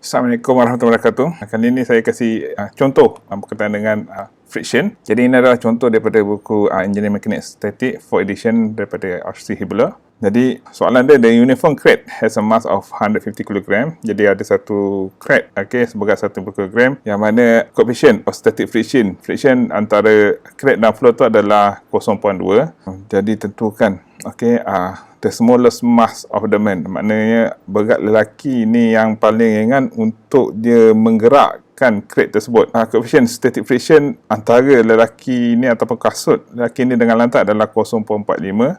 Assalamualaikum warahmatullahi wabarakatuh. Kali ini saya kasih contoh berkaitan dengan friction. Jadi ini adalah contoh daripada buku Engineering Mechanics Static 4 edition daripada R.C. Hibbeler. Jadi soalan dia, the uniform crate has a mass of 150 kg. Jadi ada satu crate sebagai 1 kg yang mana coefficient of static friction antara crate dan floor tu adalah 0.2. Jadi tentukan the smallest mass of the man, maknanya berat lelaki ni yang paling ringan untuk dia menggerakkan crate tersebut. Coefficient static friction antara lelaki ni ataupun kasut lelaki ni dengan lantai adalah 0.45,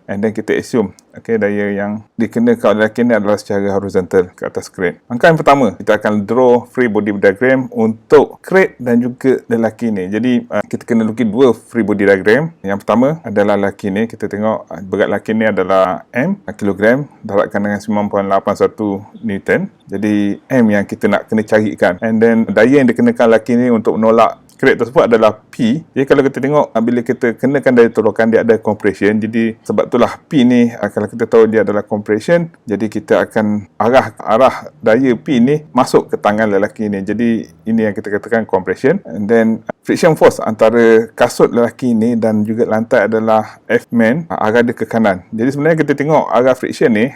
and then kita assume daya yang dikenakan oleh lelaki ni adalah secara horizontal ke atas crate. Langkah yang pertama, kita akan draw free body diagram untuk crate dan juga lelaki ni. Jadi kita kena lukis dua free body diagram. Yang pertama adalah lelaki ni, kita tengok berat lelaki ni adalah M kilogram, daratkan dengan 9.81 Newton. Jadi M yang kita nak kena carikan, and then daya yang dikenakan lelaki ni untuk menolak crate tersebut adalah P. Jadi kalau kita tengok bila kita kenakan daya tolakan, dia ada compression. Jadi sebab itulah P ni, kalau kita tahu dia adalah compression, jadi kita akan arah daya P ni masuk ke tangan lelaki ni. Jadi ini yang kita katakan compression. And then friction force antara kasut lelaki ni dan juga lantai adalah F-man, arah dia ke kanan. Jadi sebenarnya kita tengok arah friction ni,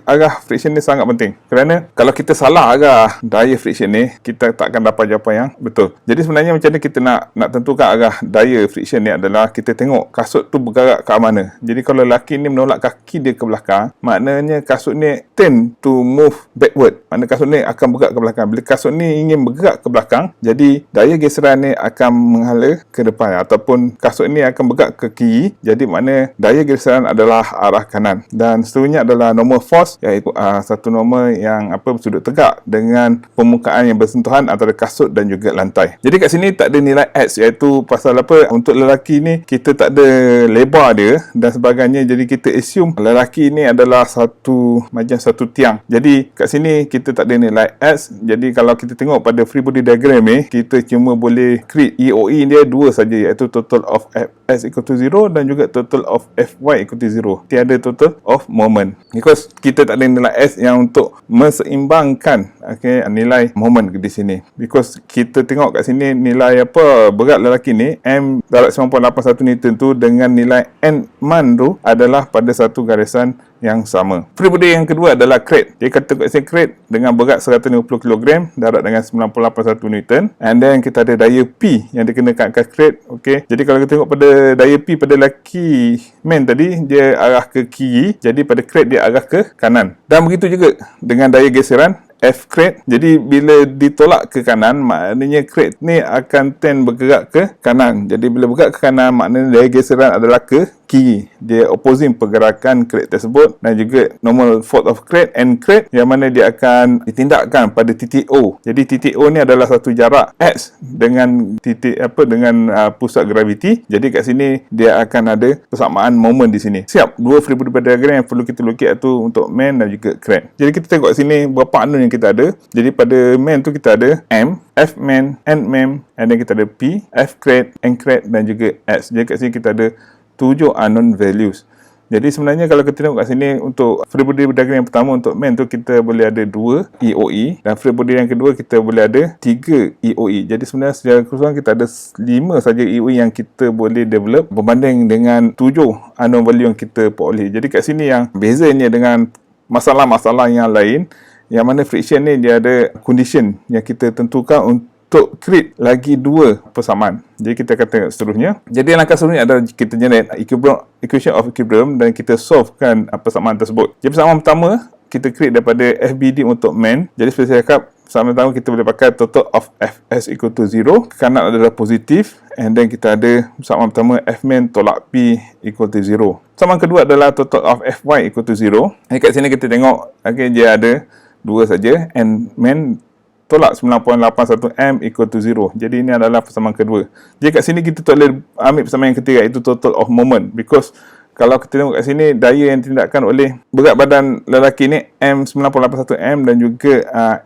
arah friction ni sangat penting. Kerana kalau kita salah arah daya friction ni, kita tak akan dapat jawapan yang betul. Jadi sebenarnya macam ni kita nak tentukan arah daya friction ni adalah kita tengok kasut tu bergerak ke arah mana. Jadi kalau lelaki ni menolak kaki dia ke belakang, maknanya kasut ni tend to move backward. Maknanya kasut ni akan bergerak ke belakang. Bila kasut ni ingin bergerak ke belakang, jadi daya geseran ni akan menghala ke depan, ataupun kasut ni akan bergerak ke kiri. Jadi makna daya geseran adalah arah kanan. Dan seterusnya adalah normal force, iaitu satu normal yang bersudut tegak dengan permukaan yang bersentuhan antara kasut dan juga lantai. Jadi kat sini tak ada nilai X, iaitu pasal untuk lelaki ni kita tak ada lebar dia dan sebagainya. Jadi kita assume lelaki ni adalah macam satu tiang. Jadi kat sini kita tak ada nilai X. Jadi kalau kita tengok pada free body diagram ni, kita cuma boleh create EOE dia dua saja, iaitu total of Fs equal to 0 dan juga total of Fy equal to 0. Tiada total of moment, because kita tak ada nilai S yang untuk menseimbangkan nilai moment di sini. Because kita tengok kat sini nilai berat lelaki ni, M darat 9.81 Newton tu dengan nilai N man tu adalah pada satu garisan yang sama. Free body yang kedua adalah crate. Jadi kata kat sini crate dengan berat 150 kg, darat dengan 9.81 Newton, and then kita ada daya P yang dikenakan ke crate. Jadi kalau kita tengok pada daya P pada lelaki man tadi, dia arah ke kiri, jadi pada crate dia arah ke kanan. Dan begitu juga dengan daya geseran F crate. Jadi bila ditolak ke kanan, maknanya crate ni akan tend bergerak ke kanan. Jadi bila bergerak ke kanan, maknanya daya geseran adalah ke kiri. Dia opposing pergerakan crate tersebut. Dan juga normal force of crate and crate, yang mana dia akan ditindakkan pada titik O. Jadi titik O ni adalah satu jarak X dengan titik dengan pusat graviti. Jadi kat sini dia akan ada persamaan moment di sini. Siap, dua free body diagram yang perlu kita lukis itu untuk man dan juga crate. Jadi kita tengok sini berapa unknown yang kita ada. Jadi pada man tu kita ada M, F man, N man, and then kita ada P, F crate, N crate dan juga S. Jadi kat sini kita ada 7 unknown values. Jadi sebenarnya kalau kita tengok kat sini, untuk free body diagram yang pertama untuk man tu kita boleh ada 2 EOE, dan free body yang kedua kita boleh ada 3 EOE. Jadi sebenarnya secara keseluruhan kita ada 5 saja EOE yang kita boleh develop berbanding dengan 7 unknown value yang kita peroleh. Jadi kat sini yang bezanya dengan masalah-masalah yang lain, yang mana friction ni dia ada condition yang kita tentukan untuk create lagi 2 persamaan. Jadi kita akan tengok seterusnya. Jadi langkah seterusnya adalah kita generate equation of equilibrium dan kita solvekan persamaan tersebut. Jadi persamaan pertama kita create daripada FBD untuk man. Jadi seperti saya cakap, persamaan pertama kita boleh pakai total of Fs equal to 0, ke kanan adalah positif, and then kita ada persamaan pertama Fman tolak P equal to 0. Persamaan kedua adalah total of Fy equal to 0. Jadi kat sini kita tengok dia ada 2 saja, and man tolak 9.81 M equal to 0. Jadi ini adalah persamaan kedua. Jadi kat sini kita tak boleh ambil persamaan yang ketiga, iaitu total of moment, because kalau kita tengok kat sini, daya yang ditindakkan oleh berat badan lelaki ni M 9.81 M dan juga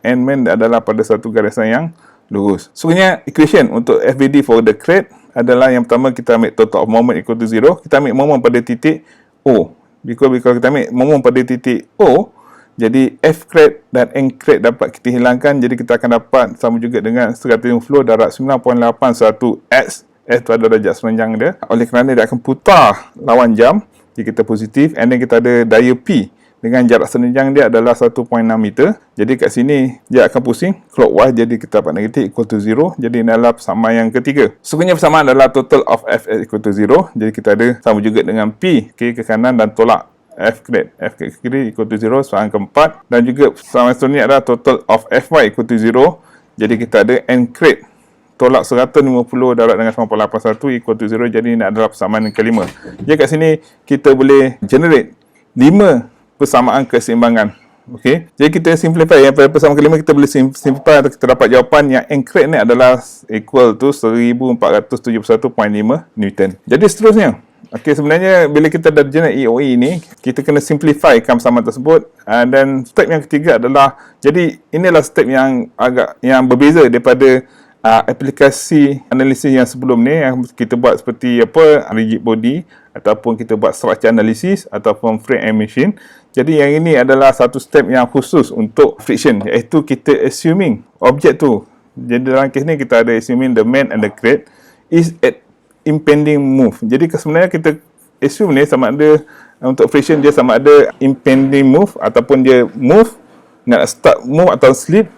N man adalah pada satu garisan yang lurus. Sebenarnya equation untuk FBD for the crate adalah, yang pertama kita ambil total of moment equal to 0. Kita ambil moment pada titik O. Because kalau kita ambil moment pada titik O, Jadi F-crate dan N-crate dapat kita hilangkan. Jadi kita akan dapat sama juga dengan stratum flow darat 9.81 X. S tu adalah darjah semenanjang dia. Oleh kerana dia akan putar lawan jam jika kita positif. And then kita ada daya P dengan jarak semenanjang dia adalah 1.6 meter. Jadi kat sini dia akan pusing clockwise. Jadi kita dapat negatif equal to 0. Jadi ini adalah persamaan yang ketiga. Sekunya persamaan adalah total of F equal to 0. Jadi kita ada sama juga dengan P kiri ke kanan dan tolak F-crate ke kiri equal to 0, soalan keempat. Dan juga persamaan seterusnya adalah total of Fy equal to 0. Jadi kita ada N-crate tolak 150 darat dengan 9.81 equal to 0. Jadi ini adalah persamaan yang kelima. Jadi kat sini kita boleh generate 5 persamaan keseimbangan. Okey. Jadi kita simplify yang pada persamaan kelima kita boleh simplify atau kita dapat jawapan yang N-crate ni adalah equal to 1471.5 Newton. Jadi seterusnya, okey, sebenarnya bila kita dah generate EOE ni, kita kena simplifykan persamaan tersebut. Dan step yang ketiga adalah, jadi inilah step yang berbeza daripada aplikasi analisis yang sebelum ni, yang kita buat seperti rigid body, ataupun kita buat structure analysis, ataupun frame and machine. Jadi yang ini adalah satu step yang khusus untuk friction, iaitu kita assuming objek tu. Jadi dalam kes ni kita ada assuming the man and the crate is at impending move. Jadi sebenarnya kita assume ni sama ada untuk friction dia sama ada impending move ataupun dia move, nak start move atau slip,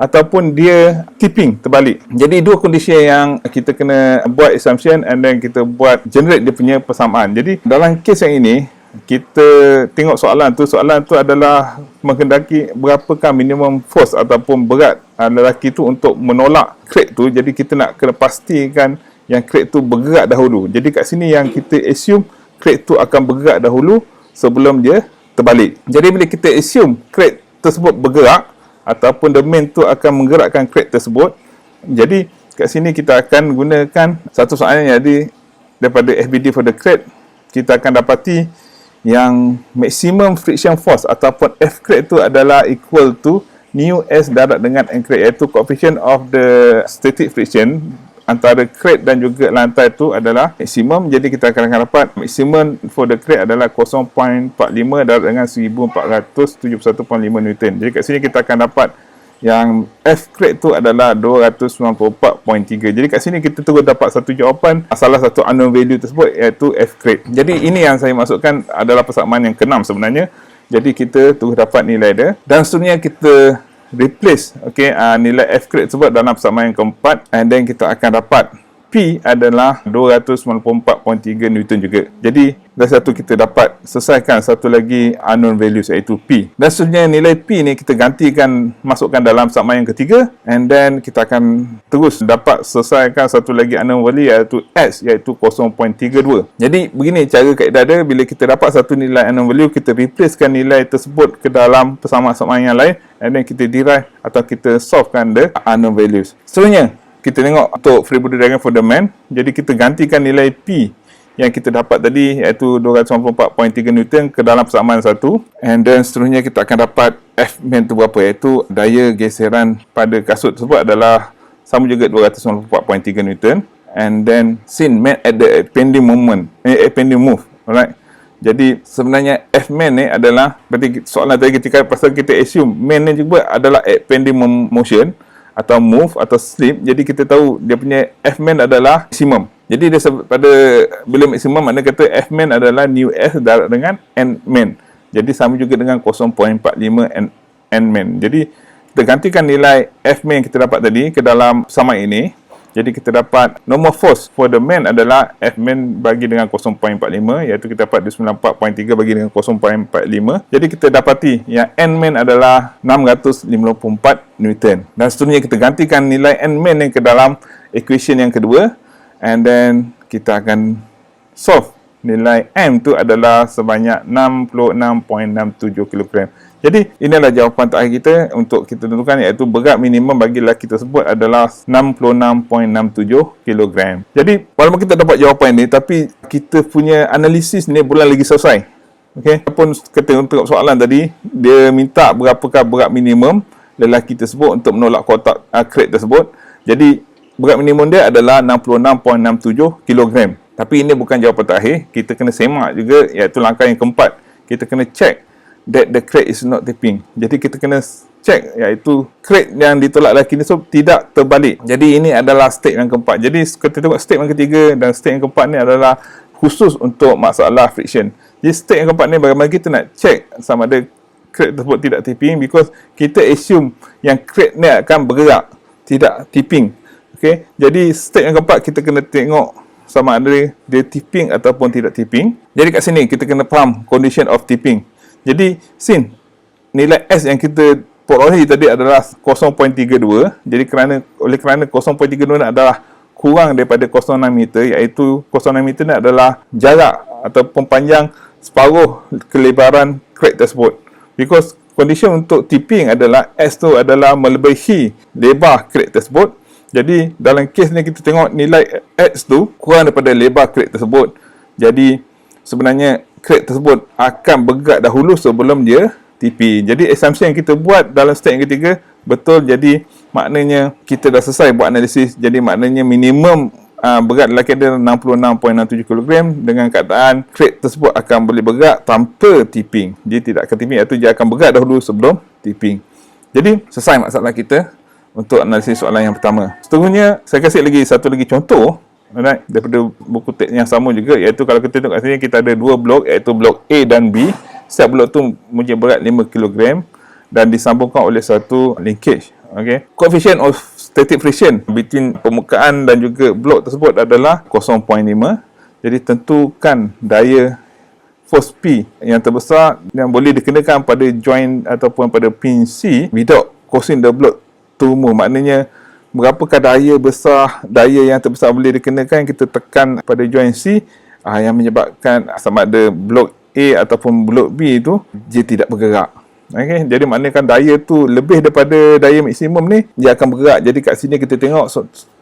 ataupun dia tipping terbalik. Jadi dua condition yang kita kena buat assumption and then kita buat generate dia punya persamaan. Jadi dalam kes yang ini kita tengok soalan tu adalah menghendaki berapakah minimum force ataupun berat lelaki tu untuk menolak crate tu. Jadi kita nak kena pastikan yang crate tu bergerak dahulu. Jadi kat sini yang kita assume crate tu akan bergerak dahulu sebelum dia terbalik. Jadi bila kita assume crate tersebut bergerak ataupun the man tu akan menggerakkan crate tersebut, jadi kat sini kita akan gunakan satu soalan yang jadi daripada FBD for the crate. Kita akan dapati yang maximum friction force ataupun F crate tu adalah equal to nu S darat dengan N crate, iaitu coefficient of the static friction antara crate dan juga lantai tu adalah maksimum. Jadi kita akan dapat maksimum for the crate adalah 0.45 darat dengan 1471.5 Newton. Jadi kat sini kita akan dapat yang F crate tu adalah 294.3. Jadi kat sini kita terus dapat satu jawapan salah satu unknown value tersebut, iaitu F crate. Jadi ini yang saya maksudkan adalah persamaan yang keenam sebenarnya. Jadi kita terus dapat nilai dia dan seterusnya kita replace nilai F crate tersebut dalam persamaan yang keempat, and then kita akan dapat P adalah 294.3 Newton juga. Jadi dari satu kita dapat selesaikan satu lagi unknown values, iaitu P. Dan seterusnya nilai P ni kita gantikan, masukkan dalam persamaan yang ketiga, and then kita akan terus dapat selesaikan satu lagi unknown value, iaitu S, iaitu 0.32. Jadi begini cara kaedah dia. Bila kita dapat satu nilai unknown value, kita replacekan nilai tersebut ke dalam persamaan-persamaan yang lain, and then kita derive atau kita solvekan the unknown values. Seterusnya kita tengok untuk free body diagram for the man. Jadi kita gantikan nilai P yang kita dapat tadi, iaitu 294.3 Newton ke dalam persamaan satu, and then seterusnya kita akan dapat F man tu berapa, iaitu daya geseran pada kasut tersebut adalah sama juga 294.3 Newton, and then sin man at the appending move. Alright. Jadi sebenarnya F man ni adalah, berarti soalan tadi ketika pasal kita assume man ni juga adalah appending motion atau move atau slip. Jadi kita tahu dia punya F man adalah maksimum. Jadi dia pada bila maksimum, makna kata F man adalah nu S darat dengan N man. Jadi sama juga dengan 0.45 N man. Jadi kita gantikan nilai F man yang kita dapat tadi ke dalam persamaan ini. Jadi kita dapat normal force for the man adalah F man bagi dengan 0.45, iaitu kita dapat 94.3 bagi dengan 0.45. Jadi kita dapati yang N man adalah 654 Newton. Dan seterusnya kita gantikan nilai N man yang ke dalam equation yang kedua, and then kita akan solve. Nilai M tu adalah sebanyak 66.67 kg. Jadi inilah jawapan terakhir kita untuk kita tentukan, iaitu berat minimum bagi lelaki tersebut adalah 66.67 kg. Jadi walaupun kita dapat jawapan ini, tapi kita punya analisis ni belum lagi selesai. Okey, walaupun kita untuk soalan tadi dia minta berapakah berat minimum lelaki tersebut untuk menolak kotak crate tersebut. Jadi berat minimum dia adalah 66.67 kg. Tapi ini bukan jawapan terakhir. Kita kena semak juga, iaitu langkah yang keempat. Kita kena check that the crate is not tipping. Jadi kita kena check, iaitu crate yang ditolak laki ni tidak terbalik. Jadi ini adalah step yang keempat. Jadi kita tengok step yang ketiga dan step yang keempat ni adalah khusus untuk masalah friction. Jadi step yang keempat ni bagaimana kita nak check sama ada crate tersebut tidak tipping, because kita assume yang crate ni akan bergerak, tidak tipping. Okay, jadi step yang keempat kita kena tengok sama ada dia tipping ataupun tidak tipping. Jadi kat sini kita kena faham condition of tipping. Jadi sin nilai S yang kita perolehi tadi adalah 0.32. Jadi oleh kerana 0.32 ni adalah kurang daripada 0.6 meter, iaitu 0.6 meter ni adalah jarak ataupun panjang separuh kelebaran crate tersebut. Because condition untuk tipping adalah S tu adalah melebihi lebar crate tersebut. Jadi dalam kes ni kita tengok nilai X tu kurang daripada lebar crate tersebut. Jadi sebenarnya crate tersebut akan bergerak dahulu sebelum dia tipping. Jadi assumption yang kita buat dalam step yang ketiga betul. Jadi maknanya kita dah selesai buat analisis. Jadi maknanya minimum berat lelaki dia 66.67 kg dengan keadaan crate tersebut akan boleh bergerak tanpa tipping. Dia tidak akan tipping, iaitu dia akan bergerak dahulu sebelum tipping. Jadi selesai masalah kita untuk analisis soalan yang pertama. Seterusnya saya kasih lagi satu lagi contoh, alright, daripada buku teks yang sama juga, iaitu kalau kita tengok kat sini kita ada dua blok, iaitu blok A dan B. Setiap blok tu mempunyai berat 5 kg dan disambungkan oleh satu linkage. Okay. Coefficient of static friction between permukaan dan juga blok tersebut adalah 0.5. Jadi tentukan daya force P yang terbesar yang boleh dikenakan pada joint ataupun pada pin C without causing the block to move. Maknanya berapakah daya yang terbesar boleh dikenakan, kita tekan pada joint C yang menyebabkan sama ada blok A ataupun blok B itu dia tidak bergerak. Okay. Jadi maknanya kan daya tu lebih daripada daya maksimum ni, dia akan bergerak. Jadi kat sini kita tengok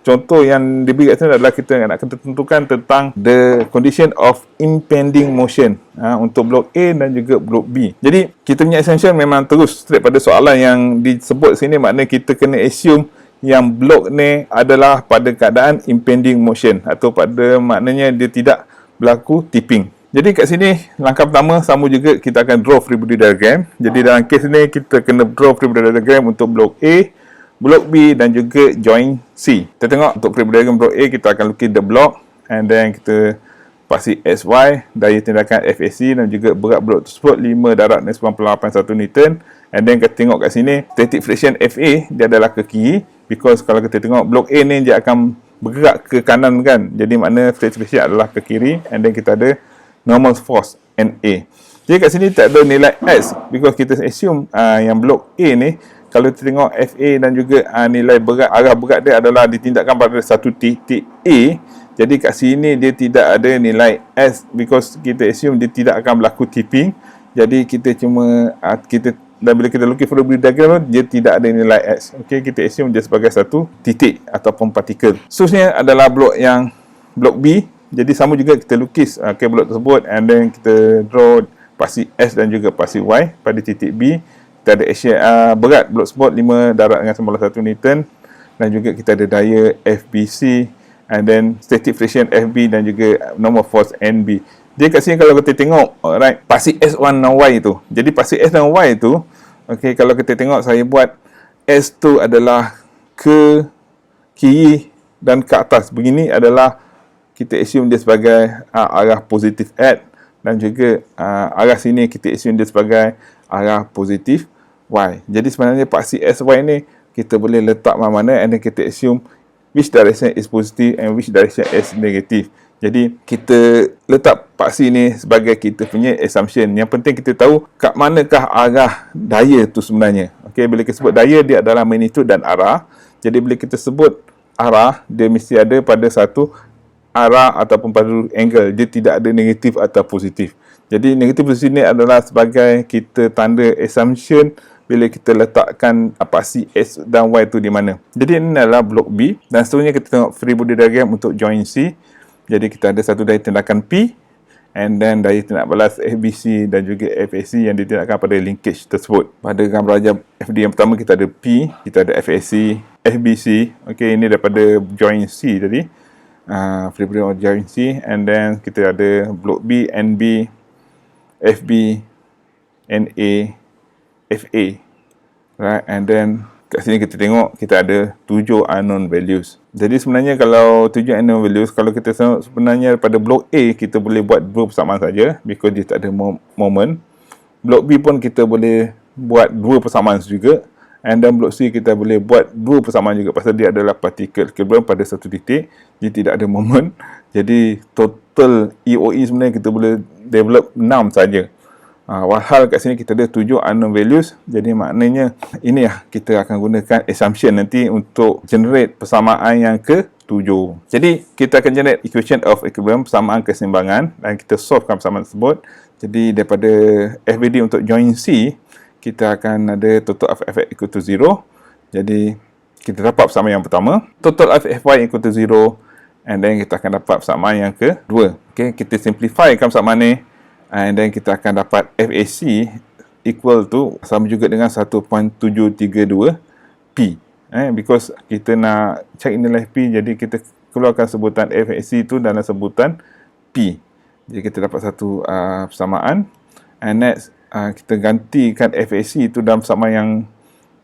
contoh yang diberi kat sini adalah kita nak tentukan tentang the condition of impending motion untuk blok A dan juga blok B. Jadi kita punya assumption memang terus straight pada soalan yang disebut sini. Maknanya kita kena assume yang blok ni adalah pada keadaan impending motion, atau pada maknanya dia tidak berlaku tipping. Jadi kat sini langkah pertama sama juga, kita akan draw free body diagram. Jadi dalam kes ni kita kena draw free body diagram untuk blok A, blok B dan juga joint C. Kita tengok untuk free body diagram blok A, kita akan lukis the block and then kita pasti SY, daya tindakan FAC dan juga berat blok tersebut 5.981 Newton. And then kita tengok kat sini static friction FA dia adalah ke kiri, because kalau kita tengok blok A ni dia akan bergerak ke kanan kan. Jadi makna static friction adalah ke kiri, and then kita ada normal force NA. Jadi kat sini tak ada nilai S, because kita assume yang blok A ni kalau kita tengok FA dan juga nilai berat, arah berat dia adalah ditindakkan pada satu titik A. Jadi kat sini dia tidak ada nilai S, because kita assume dia tidak akan berlaku tipping. Jadi kita cuma dan bila kita lukis free body diagram dia tidak ada nilai S. Okey, kita assume dia sebagai satu titik ataupun partikel. Seterusnya adalah blok B. Jadi sama juga kita lukis blok tersebut, and then kita draw pasti S dan juga pasti Y pada titik B. Kita ada berat blok tersebut 5.981 Newton, dan juga kita ada daya FBC, and then static friction FB dan juga normal force NB. Jadi kat sini kalau kita tengok, alright, pasti S1 dan Y itu. Jadi pasti S dan Y itu, okey, kalau kita tengok saya buat S tu adalah ke kiri dan ke atas. Begini adalah kita assume dia sebagai arah positif X, dan juga arah sini kita assume dia sebagai arah positif Y. Jadi sebenarnya paksi SY ni kita boleh letak mana-mana, and then kita assume which direction is positive and which direction is negative. Jadi kita letak paksi ni sebagai kita punya assumption. Yang penting kita tahu kat manakah arah daya tu sebenarnya. Okey, bila kita sebut daya dia adalah magnitude dan arah. Jadi bila kita sebut arah, dia mesti ada pada satu arah ataupun pada angle, dia tidak ada negatif atau positif. Jadi negatif positif ni adalah sebagai kita tanda assumption bila kita letakkan paksi S dan Y tu di mana. Jadi ini adalah blok B, dan seterusnya kita tengok free body diagram untuk joint C. Jadi kita ada satu daya tindakan P, and then daya tindak balas FBC dan juga FAC yang ditindakkan pada linkage tersebut. Pada gambar rajah FD yang pertama kita ada P, kita ada FAC, FBC. Okey, ini daripada joint C tadi. Free body of joint C, and then kita ada blok B, NB, FB, NA, FA. Right, and then kat sini kita tengok kita ada 7 unknown values. Jadi sebenarnya kalau 7 unknown values, kalau kita tengok sebenarnya pada blok A kita boleh buat 2 persamaan saja because dia tak ada moment. Blok B pun kita boleh buat 2 persamaan juga, and then blok C kita boleh buat 2 persamaan juga pasal dia adalah partikel equilibrium pada satu titik, dia tidak ada moment. Jadi total EOE sebenarnya kita boleh develop 6 saja. Walhal kat sini kita ada 7 unknown values. Jadi maknanya ini kita akan gunakan assumption nanti untuk generate persamaan yang ke-7. Jadi kita akan generate equation of equilibrium, persamaan keseimbangan, dan kita solvekan persamaan tersebut. Jadi daripada FVD untuk join C, kita akan ada total of Fx equal to 0. Jadi kita dapat persamaan yang pertama, total of Fy equal to 0, and then kita akan dapat persamaan yang kedua. Okay, kita simplifykan persamaan ni, and then kita akan dapat FAC equal to sama juga dengan 1.732 P. Because kita nak check nilai P, jadi kita keluarkan sebutan FAC itu dalam sebutan P. Jadi kita dapat satu persamaan, and next kita gantikan FAC itu dalam persamaan yang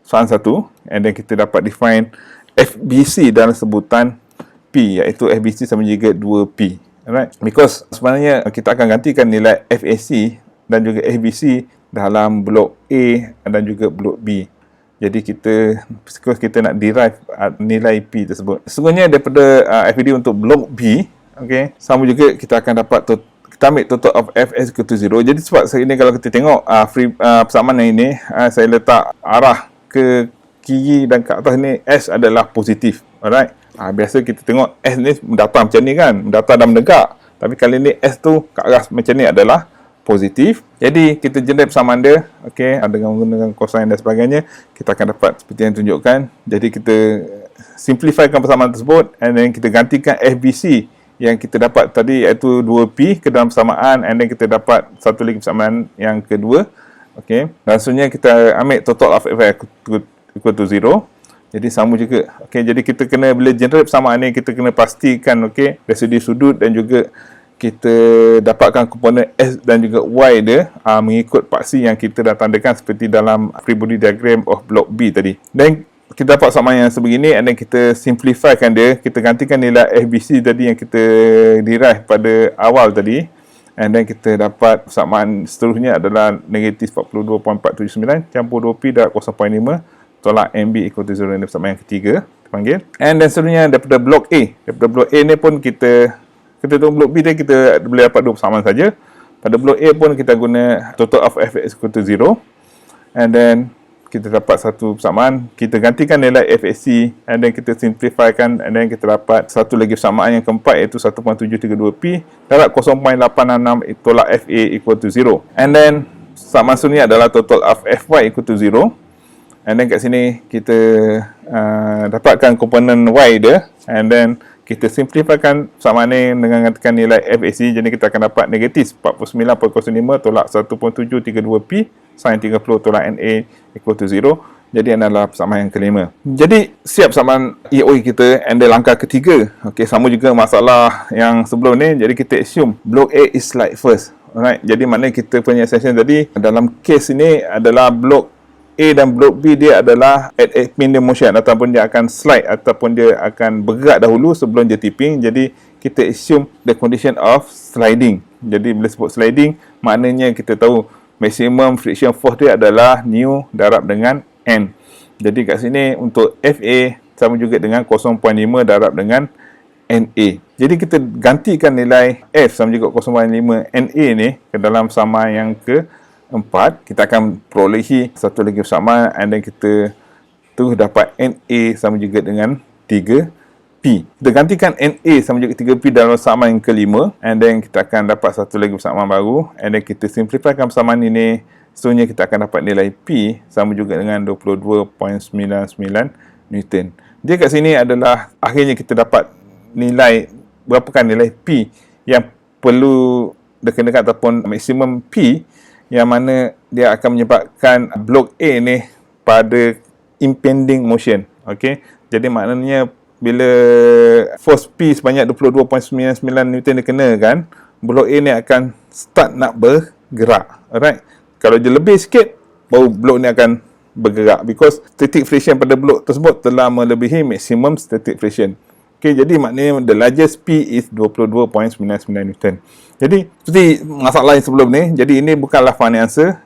soalan 1, and then kita dapat define FBC dalam sebutan P, iaitu FBC sama juga 2P. Alright, because sebenarnya kita akan gantikan nilai FAC dan juga FBC dalam blok A dan juga blok B. Jadi kita nak derive nilai P tersebut. Sesungguhnya daripada FVD untuk blok B, okay, sama juga kita akan dapat kita ambil total of Fs equal to 0. Jadi sebab ini kalau kita tengok persamaan yang ini, saya letak arah ke kiri dan ke atas ni S adalah positif. Alright. Biasa kita tengok S ni mendatar macam ni kan, mendatar dan menegak. Tapi kali ni S tu ke arah macam ni adalah positif. Jadi kita generate persamaan dia, okey, dengan menggunakan cosine dan sebagainya, kita akan dapat seperti yang tunjukkan. Jadi kita simplifykan persamaan tersebut, and then kita gantikan FBC yang kita dapat tadi iaitu 2P ke dalam persamaan, and then kita dapat satu lagi persamaan yang kedua. Okey, dan seterusnya kita ambil total of F equal to 0. Jadi sama juga. Okey, jadi kita kena bila generate persamaan ni, kita kena pastikan okey residu sudut dan juga kita dapatkan komponen S dan juga Y dia mengikut paksi yang kita dah tandakan seperti dalam free body diagram of block B tadi. Dan kita dapat persamaan yang sebegini, and then kita simplifykan dia, kita gantikan nilai FBC tadi yang kita derive pada awal tadi, and then kita dapat persamaan seterusnya adalah negatif 42.479 campur 2P darab 0.5 tolak MB equal to 0. Ini persamaan yang ketiga dipanggil. And then seterusnya daripada blok A. Daripada blok A ni pun kita tengok blok B dia kita boleh dapat 2 persamaan saja. Pada blok A pun kita guna total of Fx equal to 0. And then kita dapat satu persamaan. Kita gantikan nilai FAC, and then kita simplifykan, and then kita dapat satu lagi persamaan yang keempat iaitu 1.732P darab 0.866 tolak Fa equal to 0. And then persamaan seterusnya adalah total of Fy equal to 0. And then kat sini kita dapatkan komponen Y dia, and then kita simplifykan persamaan ni dengan gantikan nilai FAC. Jadi kita akan dapat negatif 49.05 tolak 1.732P sin 30 tolak NA equal to 0. Jadi adalah persamaan yang kelima. Jadi siap persamaan EOE kita, and then langkah ketiga. Okey, sama juga masalah yang sebelum ni. Jadi kita assume block A is slide first. Alright. Jadi maknanya kita punya assumption tadi dalam case ini adalah block A dan blok B dia adalah at pin motion, ataupun dia akan slide ataupun dia akan bergerak dahulu sebelum dia tipping. Jadi kita assume the condition of sliding. Jadi bila sebut sliding, maknanya kita tahu maximum friction force dia adalah nu darab dengan N. Jadi kat sini untuk FA sama juga dengan 0.5 darab dengan NA. Jadi kita gantikan nilai F sama juga 0.5 NA ni ke dalam sama yang ke-4. Kita akan perolehi satu lagi persamaan, and then kita terus dapat NA sama juga dengan 3P. Kita gantikan NA sama juga 3P dalam persamaan yang kelima, and then kita akan dapat satu lagi persamaan baru, and then kita simplifykan persamaan ini. Seterusnya kita akan dapat nilai P sama juga dengan 22.99 Newton. Dia kat sini adalah akhirnya kita dapat nilai, berapakah nilai P yang perlu dikenakan ataupun maksimum P yang mana dia akan menyebabkan blok A ni pada impending motion. Okey. Jadi maknanya bila force P sebanyak 22.99 Newton dikenakan, blok A ni akan start nak bergerak. Alright. Kalau dia lebih sikit, baru blok ni akan bergerak, because static friction pada blok tersebut telah melebihi maksimum static friction. Okay, jadi maknanya the largest P is 22.99 Newton. Jadi seperti masalah yang sebelum ni, jadi ini bukanlah final answer,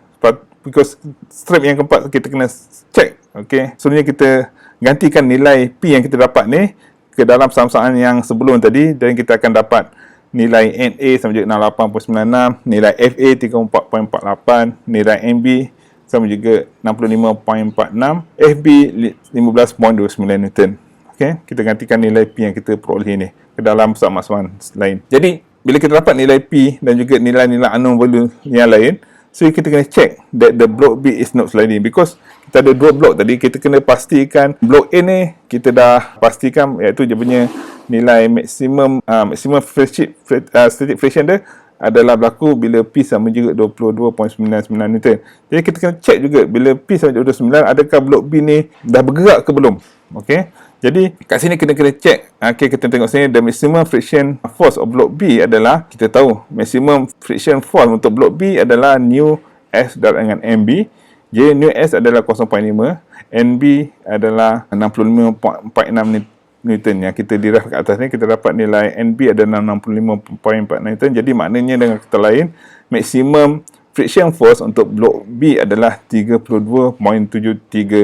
because strip yang keempat kita kena check. Okay, sebenarnya kita gantikan nilai P yang kita dapat ni ke dalam soalan yang sebelum tadi, dan kita akan dapat nilai NA sama juga 68.96, nilai FA 34.48, nilai NB sama juga 65.46, FB 15.29 Newton. Okay, kita gantikan nilai P yang kita peroleh ni ke dalam soalan lain. Jadi bila kita dapat nilai P dan juga nilai-nilai unknown value yang lain, so kita kena check that the block B is not sliding, because kita ada dua blok tadi. Kita kena pastikan blok A ni kita dah pastikan, iaitu dia punya nilai maksimum static friction dia adalah berlaku bila P sama juga 22.99 Newton. Jadi kita kena check juga bila P sama juga 29, adakah blok B ni dah bergerak ke belum. Okey, jadi kat sini kita kena check. Okey, kita tengok sini, the maximum friction force of block B adalah, kita tahu maximum friction force untuk block B adalah nu S dengan MB. J nu S adalah 0.5, NB adalah 65.46 Newton. Yang kita derive kat atas ni, kita dapat nilai NB adalah 65.4 Newton. Jadi maknanya dengan kata lain, maximum friction force untuk blok B adalah 32.73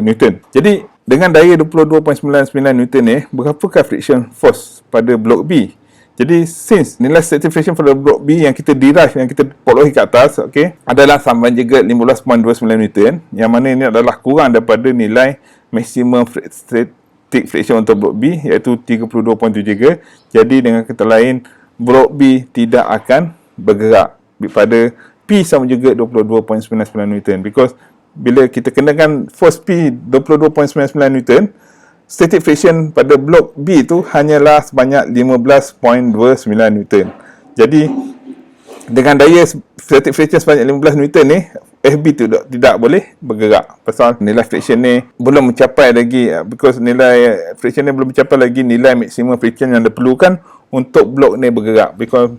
Newton. Jadi dengan daya 22.99 Newton ni, berapakah friction force pada blok B? Jadi since nilai static friction pada blok B yang kita derive, yang kita perolehi kat atas, okey, adalah sama juga 15.29 Newton, yang mana ini adalah kurang daripada nilai maximum static friction untuk blok B, iaitu 32.73. Jadi dengan kata lain, blok B tidak akan bergerak pada P sama juga 22.99 Newton, because bila kita kenakan force P 22.99 Newton, static friction pada blok B tu hanyalah sebanyak 15.29 Newton. Jadi dengan daya static friction sebanyak 15 Newton ni, FB tu tidak boleh bergerak, pasal nilai friction ni belum mencapai lagi, because nilai friction ni belum mencapai lagi nilai maksimum friction yang diperlukan untuk blok ni bergerak, because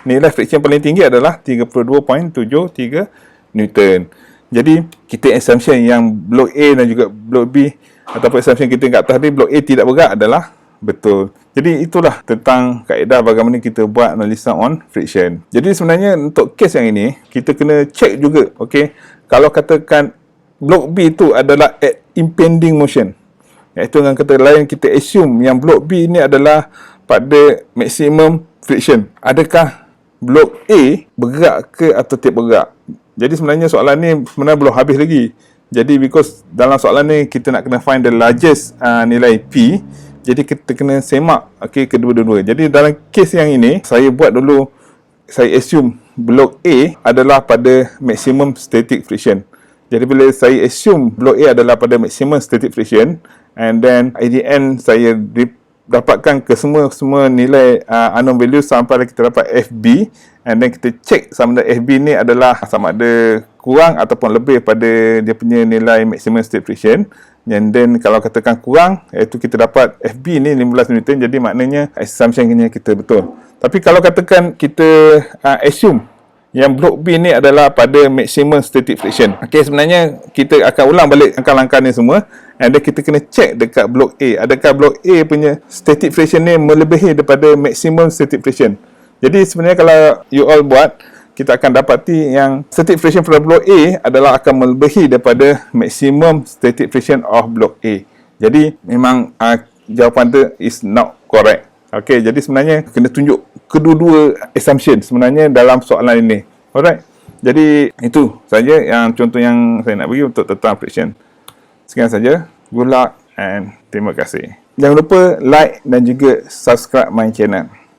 nilai friction paling tinggi adalah 32.73 Newton. Jadi kita assumption yang blok A dan juga blok B, ataupun assumption kita kat atas ni, blok A tidak bergerak adalah betul. Jadi itulah tentang kaedah bagaimana kita buat analisa on friction. Jadi sebenarnya untuk kes yang ini, kita kena check juga, okey, kalau katakan blok B tu adalah at impending motion, iaitu dengan kata lain, kita assume yang blok B ni adalah pada maximum friction. Adakah blok A bergerak ke atau tidak bergerak? Jadi sebenarnya soalan ni sebenarnya belum habis lagi. Jadi because dalam soalan ni kita nak kena find the largest nilai P, jadi kita kena semak, okey, kedua-dua. Jadi dalam kes yang ini, saya buat dulu, saya assume blok A adalah pada maximum static friction. Jadi bila saya assume blok A adalah pada maximum static friction, and then at the end saya dapatkan ke semua nilai unknown value sampai kita dapat FB, and then kita check sama ada FB ni adalah sama ada kurang ataupun lebih pada dia punya nilai maximum static friction. And then kalau katakan kurang, iaitu kita dapat FB ni 15 Newton, jadi maknanya assumption kita betul. Tapi kalau katakan kita assume yang blok B ni adalah pada maximum static friction, okey, sebenarnya kita akan ulang balik langkah-langkah ni semua, and then kita kena check dekat blok A, adakah blok A punya static friction ni melebihi daripada maximum static friction. Jadi sebenarnya kalau you all buat, kita akan dapati yang static friction pada blok A adalah akan melebihi daripada maximum static friction of blok A. Jadi memang jawapan tu is not correct. Okey, jadi sebenarnya kena tunjuk kedua-dua assumption sebenarnya dalam soalan ini. Alright. Jadi itu saja yang contoh yang saya nak bagi untuk tentang friction. Sekian saja. Good luck and terima kasih. Jangan lupa like dan juga subscribe my channel.